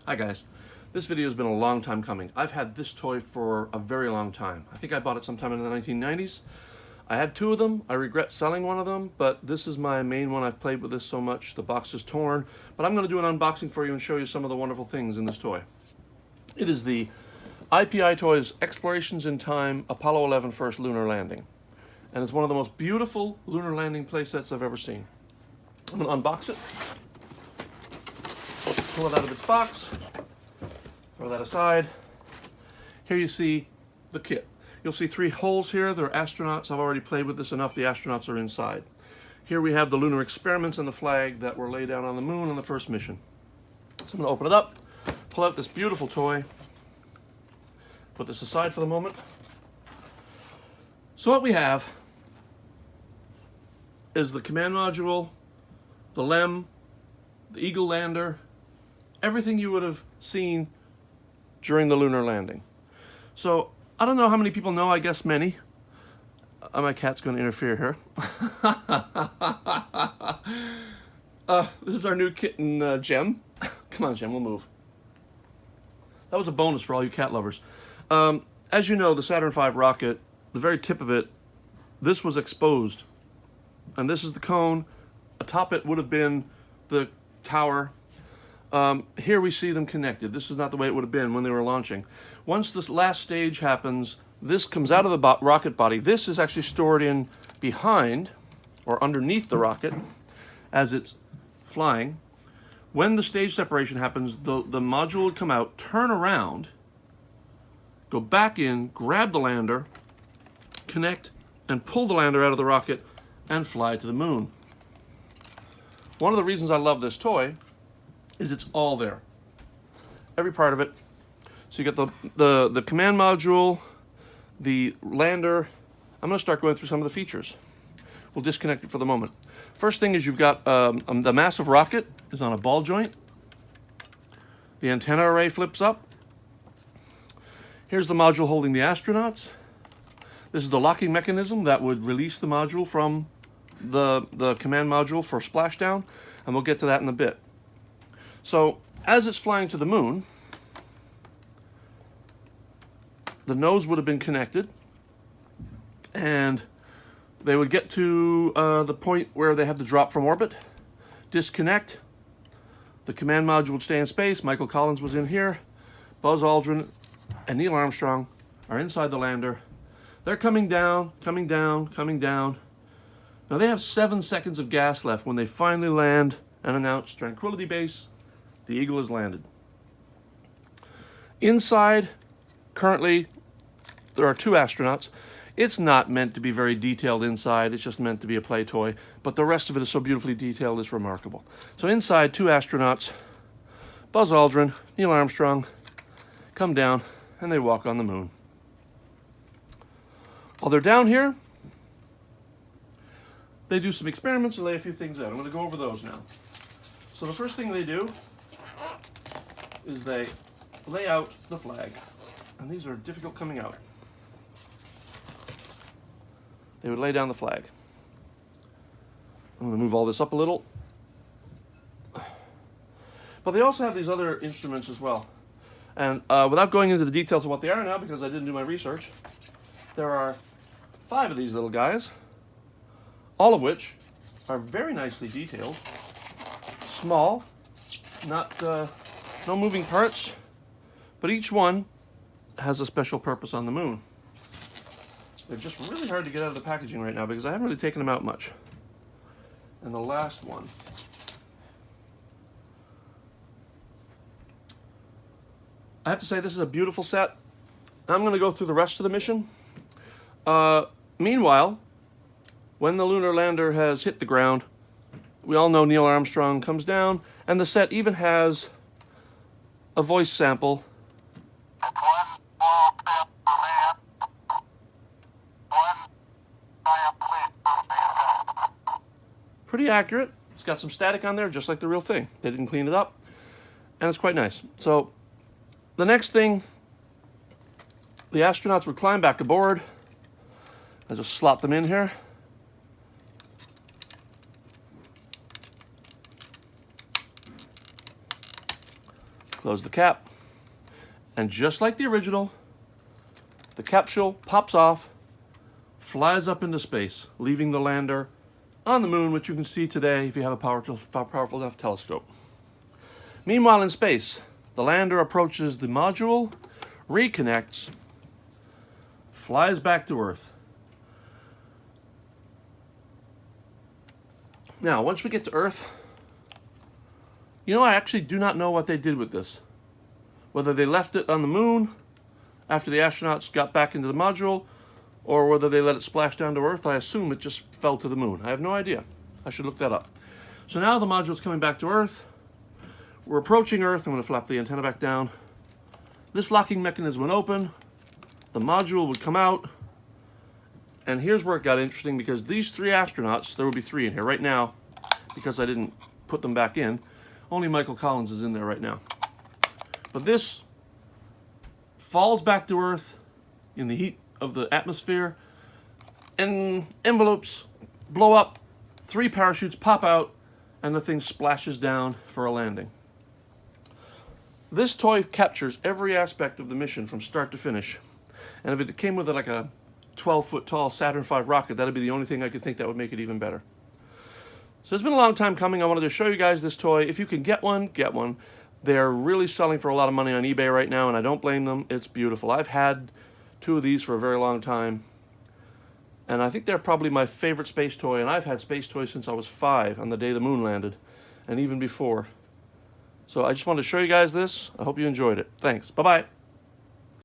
Hi guys, this video has been a long time coming. I've had this toy for a very long time. I think I bought it sometime in the 1990s. I had two of them. I regret selling one of them, but this is my main one. I've played with this so much, the box is torn. But I'm going to do an unboxing for you and show you some of the wonderful things in this toy. It is the IPI Toys Explorations in Time Apollo 11 First Lunar Landing. And it's one of the most beautiful lunar landing playsets I've ever seen. I'm going to unbox it. Pull it out of its box, throw that aside. Here you see the kit. You'll see three holes here. They're astronauts. I've already played with this enough. The astronauts are inside. Here we have the lunar experiments and the flag that were laid down on the moon on the first mission. So I'm going to open it up, pull out this beautiful toy, put this aside for the moment. So what we have is the command module, the LEM, the Eagle lander, everything you would have seen during the lunar landing. So I don't know how many people know, I guess many. My cat's going to interfere here. This is our new kitten, Gem. Come on, Gem, we'll move. That was a bonus for all you cat lovers. As you know, the Saturn V rocket, the very tip of it, this was exposed. And this is the cone. Atop it would have been the tower. Here we see them connected. This is not the way it would have been when they were launching. Once this last stage happens, this comes out of the rocket body. This is actually stored in behind or underneath the rocket as it's flying. When the stage separation happens, the module would come out, turn around, go back in, grab the lander, connect, and pull the lander out of the rocket and fly to the moon. One of the reasons I love this toy is it's all there. Every part of it. So you get the command module, the lander. I'm going to start going through some of the features. We'll disconnect it for the moment. First thing is you've got the massive rocket is on a ball joint. The antenna array flips up. Here's the module holding the astronauts. This is the locking mechanism that would release the module from the command module for splashdown, and we'll get to that in a bit. So as it's flying to the moon, the nodes would have been connected, and they would get to the point where they have to drop from orbit, disconnect. The command module would stay in space. Michael Collins was in here. Buzz Aldrin and Neil Armstrong are inside the lander. They're coming down, coming down, coming down. Now they have 7 seconds of gas left when they finally land and announce Tranquility Base. The Eagle has landed. Inside, currently, there are 2 astronauts. It's not meant to be very detailed inside. It's just meant to be a play toy. But the rest of it is so beautifully detailed, it's remarkable. So inside, 2 astronauts, Buzz Aldrin, Neil Armstrong, come down, and they walk on the moon. While they're down here, they do some experiments and lay a few things out. I'm going to go over those now. So the first thing they do is they lay out the flag. And these are difficult coming out. They would lay down the flag. I'm going to move all this up a little. But they also have these other instruments as well. And without going into the details of what they are now, because I didn't do my research, there are 5 of these little guys, all of which are very nicely detailed. Small, not no moving parts, but each one has a special purpose on the moon. They're just really hard to get out of the packaging right now because I haven't really taken them out much. And the last one. I have to say this is a beautiful set. I'm going to go through the rest of the mission. Meanwhile, when the lunar lander has hit the ground, we all know Neil Armstrong comes down, and the set even has a voice sample. Pretty accurate. It's got some static on there, just like the real thing. They didn't clean it up, and it's quite nice. So the next thing, the astronauts would climb back aboard. I just slot them in here. Close the cap. And just like the original, the capsule pops off, flies up into space, leaving the lander on the moon, which you can see today if you have a powerful enough telescope. Meanwhile, in space, the lander approaches the module, reconnects, flies back to Earth. Now, once we get to Earth, I actually do not know what they did with this. Whether they left it on the moon after the astronauts got back into the module, or whether they let it splash down to Earth. I assume it just fell to the moon. I have no idea. I should look that up. So now the module's coming back to Earth. We're approaching Earth. I'm going to flap the antenna back down. This locking mechanism would open. The module would come out. And here's where it got interesting, because these 3 astronauts, there will be 3 in here right now, because I didn't put them back in. Only Michael Collins is in there right now. But this falls back to Earth in the heat of the atmosphere, and envelopes blow up, 3 parachutes pop out, and the thing splashes down for a landing. This toy captures every aspect of the mission from start to finish. And if it came with like a 12-foot tall Saturn V rocket, that'd be the only thing I could think that would make it even better. So it's been a long time coming. I wanted to show you guys this toy. If you can get one, get one. They're really selling for a lot of money on eBay right now, and I don't blame them. It's beautiful. I've had 2 of these for a very long time, and I think they're probably my favorite space toy, and I've had space toys since I was 5 on the day the moon landed, and even before. So I just wanted to show you guys this. I hope you enjoyed it. Thanks. Bye-bye.